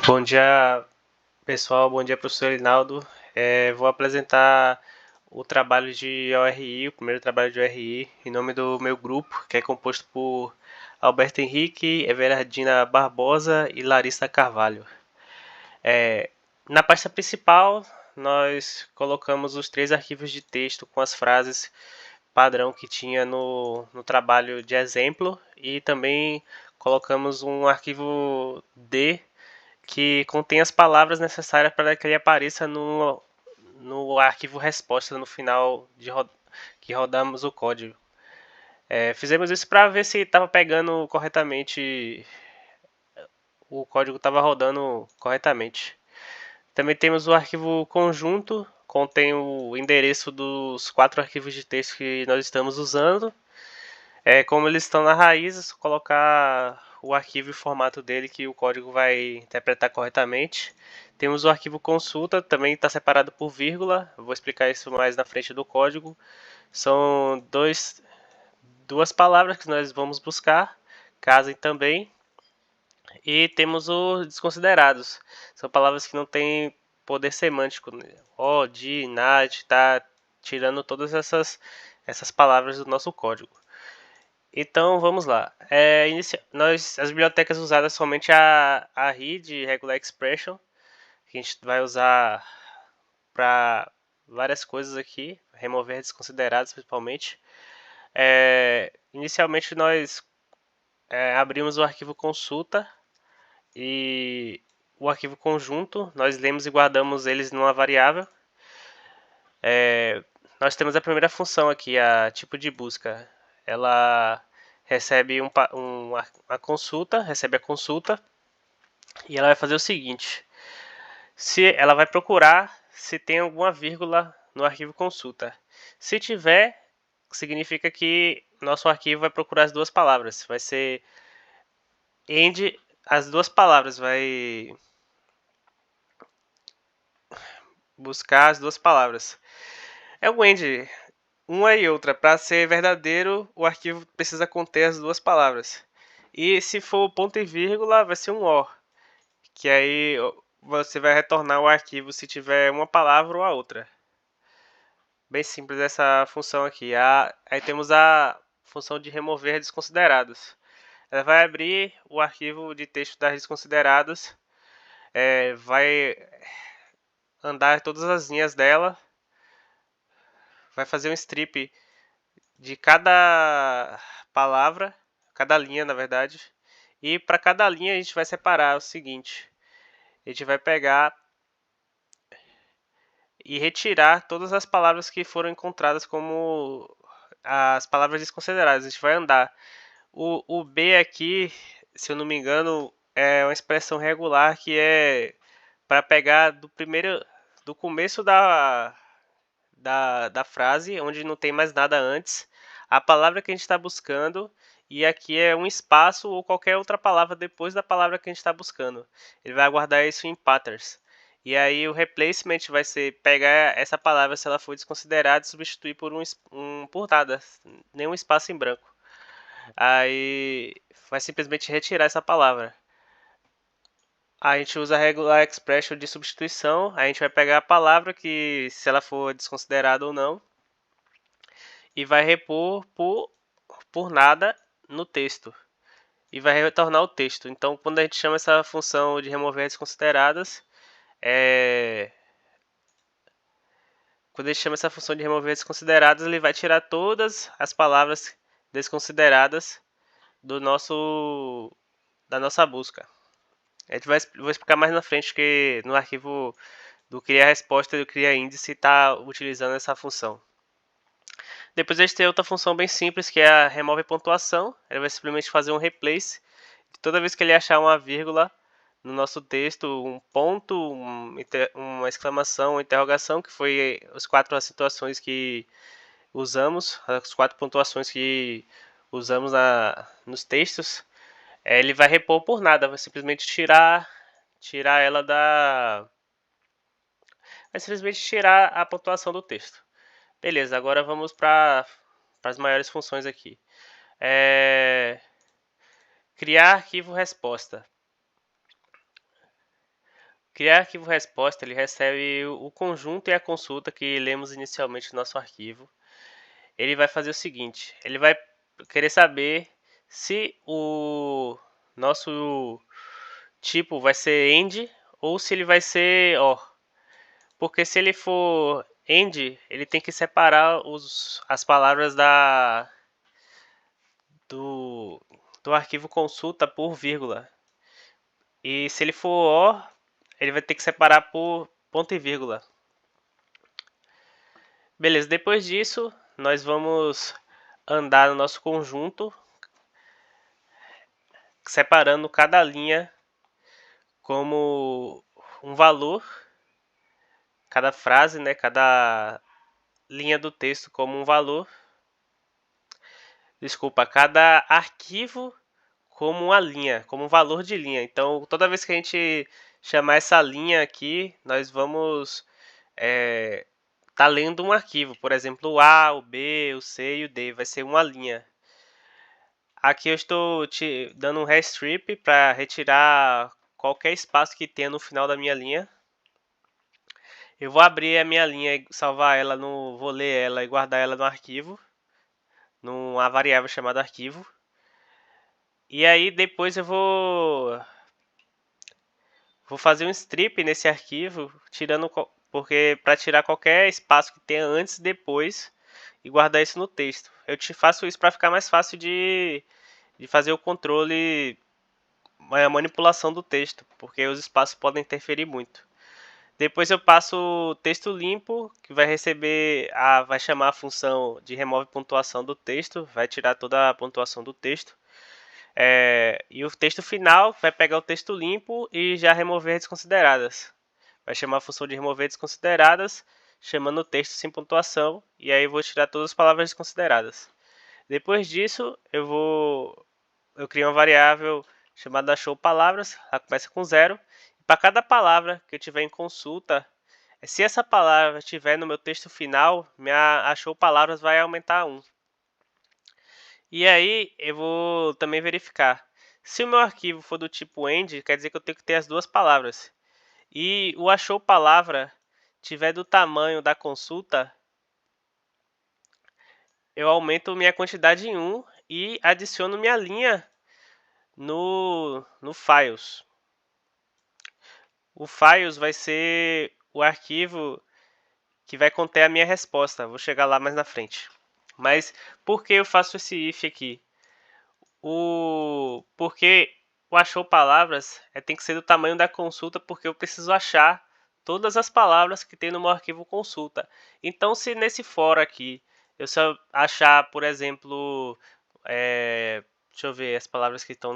Bom dia, pessoal. Bom dia, professor Elinaldo. Vou apresentar o trabalho de ORI, o primeiro trabalho de ORI, em nome do meu grupo, que é composto por Alberto Henrique, Everardina Barbosa e Larissa Carvalho. Na pasta principal, nós colocamos os 3 arquivos de texto com as frases padrão que tinha no trabalho de exemplo e também colocamos um arquivo D que contém as palavras necessárias para que ele apareça no arquivo resposta no final que rodamos o código. Fizemos isso para ver se estava pegando corretamente, o código estava rodando corretamente. Também temos o arquivo conjunto, contém o endereço dos 4 arquivos de texto que nós estamos usando. Como eles estão na raiz, é só colocar o arquivo e o formato dele que o código vai interpretar corretamente. Temos o arquivo consulta, também está separado por vírgula. Eu vou explicar isso mais na frente do código. São duas palavras que nós vamos buscar, casem também. E temos os desconsiderados. São palavras que não têm poder semântico. O, de, nad, está tirando todas essas palavras do nosso código. Então vamos lá. As bibliotecas usadas somente a read, regular expression, que a gente vai usar para várias coisas aqui, remover desconsiderados principalmente. Inicialmente nós abrimos o arquivo consulta e o arquivo conjunto, nós lemos e guardamos eles numa variável. Nós temos a primeira função aqui, a tipo de busca. Ela recebe uma consulta, recebe a consulta e ela vai fazer o seguinte: se ela vai procurar se tem alguma vírgula no arquivo consulta. Se tiver, significa que nosso arquivo vai procurar as duas palavras. Vai ser end as duas palavras, vai buscar as duas palavras. É o end, uma e outra. Para ser verdadeiro, o arquivo precisa conter as duas palavras. E se for ponto e vírgula, vai ser um OR, que aí você vai retornar o arquivo se tiver uma palavra ou a outra. Bem simples essa função aqui. Aí temos a função de remover desconsiderados. Ela vai abrir o arquivo de texto das desconsideradas, vai andar todas as linhas dela, vai fazer um strip de cada palavra, cada linha na verdade, e para cada linha a gente vai separar o seguinte: a gente vai pegar e retirar todas as palavras que foram encontradas como as palavras desconsideradas. A gente vai andar. O B aqui, se eu não me engano, é uma expressão regular que é para pegar do começo da frase, onde não tem mais nada antes, a palavra que a gente está buscando, e aqui é um espaço ou qualquer outra palavra depois da palavra que a gente está buscando. Ele vai guardar isso em patterns. E aí o replacement vai ser pegar essa palavra, se ela for desconsiderada, e substituir por por nada, nenhum espaço em branco. Aí vai simplesmente retirar essa palavra. A gente usa a regular expression de substituição. A gente vai pegar a palavra que, se ela for desconsiderada ou não, e vai repor por nada no texto. E vai retornar o texto. Então, quando a gente chama essa função de remover desconsideradas, quando a gente chama essa função de remover desconsideradas, ele vai tirar todas as palavras desconsideradas da nossa busca. Vou explicar mais na frente que no arquivo do cria resposta e do cria índice está utilizando essa função. Depois a gente tem outra função bem simples que é a remove pontuação. Ele vai simplesmente fazer um replace. Toda vez que ele achar uma vírgula no nosso texto, um ponto, uma exclamação, uma interrogação, que foi as 4 situações que usamos, as 4 pontuações que usamos nos textos, ele vai repor por nada, vai simplesmente tirar ela da... vai simplesmente tirar a pontuação do texto. Beleza, agora vamos para as maiores funções aqui. Criar arquivo resposta. Criar arquivo resposta, ele recebe o conjunto e a consulta que lemos inicialmente no nosso arquivo. Ele vai fazer o seguinte, ele vai querer saber se o nosso tipo vai ser end ou se ele vai ser OR. Porque se ele for end, ele tem que separar as palavras do, do arquivo consulta por vírgula. E se ele for OR, ele vai ter que separar por ponto e vírgula. Beleza, depois disso, nós vamos andar no nosso conjunto, separando cada linha como um valor, cada frase, né, cada linha do texto como um valor. Desculpa, cada arquivo como uma linha, como um valor de linha. Então, toda vez que a gente chamar essa linha aqui, nós vamos tá lendo um arquivo. Por exemplo, o A, o B, o C e o D. Vai ser uma linha. Aqui eu estou te dando um restrip para retirar qualquer espaço que tenha no final da minha linha. Eu vou abrir a minha linha e salvar ela no, vou ler ela e guardar ela no arquivo, numa variável chamada arquivo. E aí depois eu vou fazer um strip nesse arquivo, tirando porque para tirar qualquer espaço que tenha antes e depois e guardar isso no texto. Eu te faço isso para ficar mais fácil de fazer o controle, a manipulação do texto, porque os espaços podem interferir muito. Depois eu passo o texto limpo, que vai receber, vai chamar a função de remove pontuação do texto, vai tirar toda a pontuação do texto. E o texto final vai pegar o texto limpo e já remover desconsideradas. Vai chamar a função de remover desconsideradas, chamando o texto sem pontuação, e aí eu vou tirar todas as palavras desconsideradas. Depois disso, eu crio uma variável chamada showPalavras, ela começa com 0. Para cada palavra que eu tiver em consulta, se essa palavra estiver no meu texto final, a showPalavras vai aumentar 1. E aí eu vou também verificar. Se o meu arquivo for do tipo end, quer dizer que eu tenho que ter as duas palavras. E o achou palavra tiver do tamanho da consulta, eu aumento minha quantidade em 1 e adiciono minha linha no files. O files vai ser o arquivo que vai conter a minha resposta. Vou chegar lá mais na frente. Mas por que eu faço esse if aqui? Porque o achou palavras tem que ser do tamanho da consulta, porque eu preciso achar todas as palavras que tem no meu arquivo consulta. Então, se nesse for aqui eu só achar, por exemplo, deixa eu ver as palavras que estão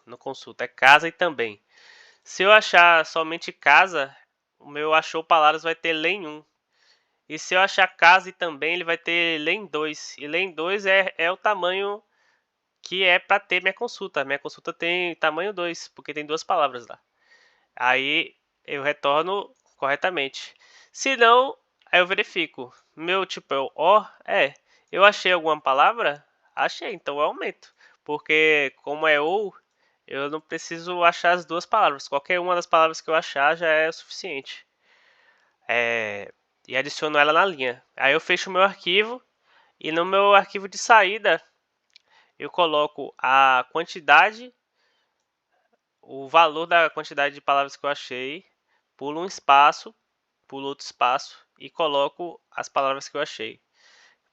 no consulta, é casa e também. Se eu achar somente casa, o meu achou palavras vai ter len 1. E se eu achar casa e também, ele vai ter len 2. E len 2 é o tamanho que é para ter minha consulta. Minha consulta tem tamanho 2, porque tem duas palavras lá. Aí eu retorno corretamente. Se não, aí eu verifico. Meu tipo é o OR? Eu achei alguma palavra? Achei, então eu aumento. Porque como é OU, eu não preciso achar as duas palavras. Qualquer uma das palavras que eu achar já é o suficiente. E adiciono ela na linha. Aí eu fecho o meu arquivo. E no meu arquivo de saída, eu coloco a quantidade, o valor da quantidade de palavras que eu achei, pulo um espaço, pulo outro espaço e coloco as palavras que eu achei.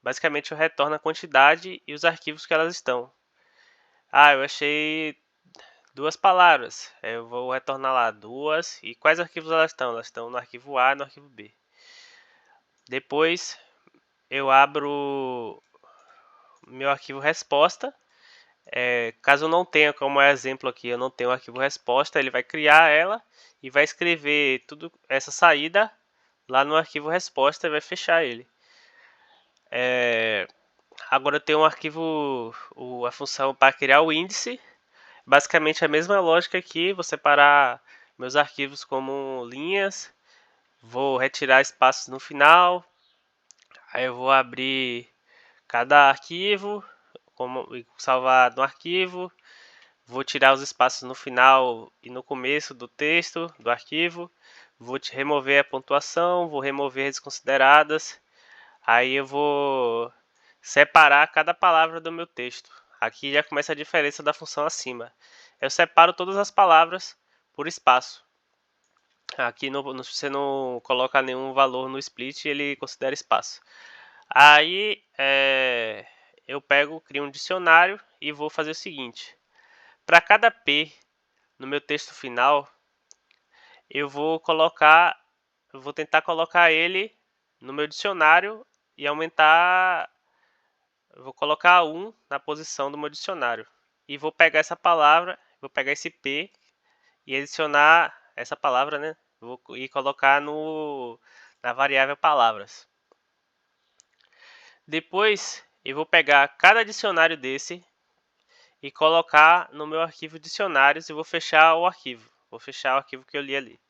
Basicamente eu retorno a quantidade e os arquivos que elas estão. Eu achei duas palavras. Eu vou retornar lá duas. E quais arquivos elas estão? Elas estão no arquivo A e no arquivo B. Depois eu abro meu arquivo resposta. Caso eu não tenha, como é exemplo aqui, eu não tenho o arquivo resposta, ele vai criar ela e vai escrever tudo essa saída lá no arquivo resposta e vai fechar ele. Agora eu tenho um arquivo, a função para criar o índice. Basicamente a mesma lógica aqui, vou separar meus arquivos como linhas, vou retirar espaços no final, aí eu vou abrir cada arquivo, salvar no arquivo, vou tirar os espaços no final e no começo do texto, do arquivo, vou remover a pontuação, vou remover as consideradas, aí eu vou separar cada palavra do meu texto. Aqui já começa a diferença da função acima. Eu separo todas as palavras por espaço. Aqui você não coloca nenhum valor no split, ele considera espaço. Aí eu crio um dicionário e vou fazer o seguinte. Para cada P no meu texto final, eu vou tentar colocar ele no meu dicionário e aumentar, vou colocar 1 na posição do meu dicionário. E vou pegar essa palavra, vou pegar esse P e adicionar essa palavra, né? E colocar na variável palavras. Depois eu vou pegar cada dicionário desse e colocar no meu arquivo dicionários e vou fechar o arquivo. Vou fechar o arquivo que eu li ali.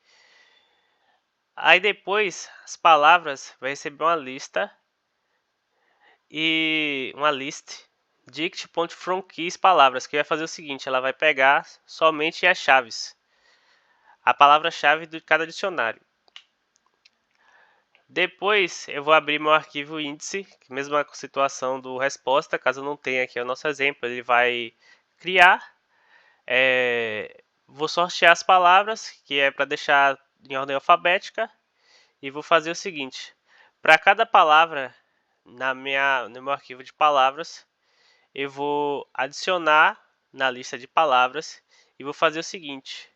Aí depois as palavras vai receber uma lista e uma list dict.fromKeys palavras, que vai fazer o seguinte, ela vai pegar somente as chaves, a palavra-chave de cada dicionário. Depois eu vou abrir meu arquivo índice, mesma situação do resposta, caso não tenha aqui o nosso exemplo, ele vai criar. Vou sortear as palavras, que é para deixar em ordem alfabética, e vou fazer o seguinte, para cada palavra no meu arquivo de palavras, eu vou adicionar na lista de palavras e vou fazer o seguinte,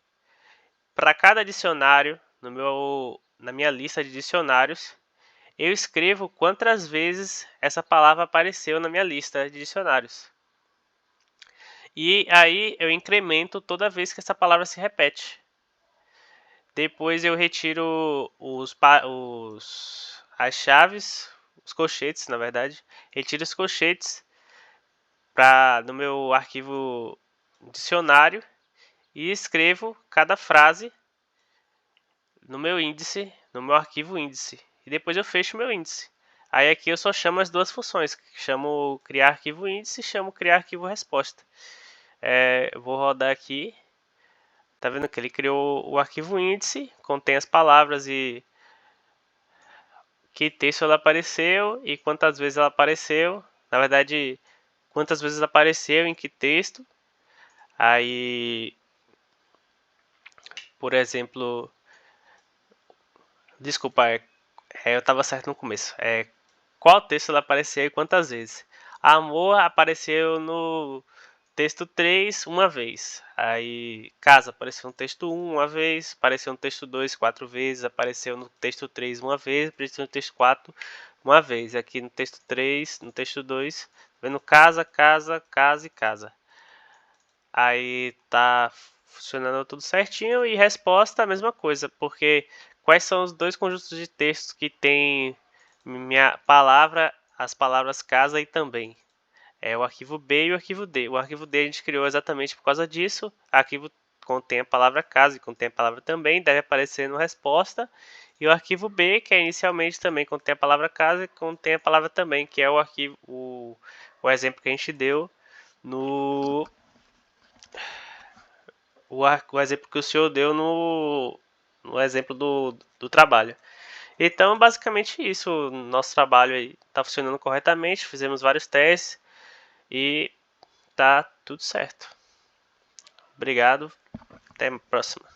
para cada dicionário na minha lista de dicionários, eu escrevo quantas vezes essa palavra apareceu na minha lista de dicionários. E aí eu incremento toda vez que essa palavra se repete. Depois eu retiro as chaves, os colchetes, na verdade. Retiro os colchetes no meu arquivo dicionário e escrevo cada frase no meu índice, no meu arquivo índice. E depois eu fecho o meu índice. Aí aqui eu só chamo as duas funções, chamo criar arquivo índice e chamo criar arquivo resposta. Eu vou rodar aqui. Tá vendo que ele criou o arquivo índice, contém as palavras e que texto ela apareceu e quantas vezes ela apareceu. Na verdade, quantas vezes apareceu, em que texto. Aí, por exemplo, desculpa, eu estava certo no começo. Qual texto ela apareceu e quantas vezes. Amor apareceu no texto 3 uma vez. Aí casa apareceu no texto 1 uma vez, apareceu no texto 2 4 vezes, apareceu no texto 3 uma vez, apareceu no texto 4 uma vez. Aqui no texto 3, no texto 2, vendo casa, casa, casa e casa. Aí tá funcionando tudo certinho e resposta a mesma coisa, porque quais são os dois conjuntos de textos que tem minha palavra, as palavras casa e também? É o arquivo B e o arquivo D. O arquivo D a gente criou exatamente por causa disso. O arquivo contém a palavra casa e contém a palavra também, deve aparecer no resposta. E o arquivo B, que é inicialmente também contém a palavra casa e contém a palavra também, que é o arquivo, o exemplo que a gente deu no o exemplo que o senhor deu no exemplo do trabalho. Então, basicamente isso. Nosso trabalho está funcionando corretamente. Fizemos vários testes e tá tudo certo. Obrigado. Até a próxima.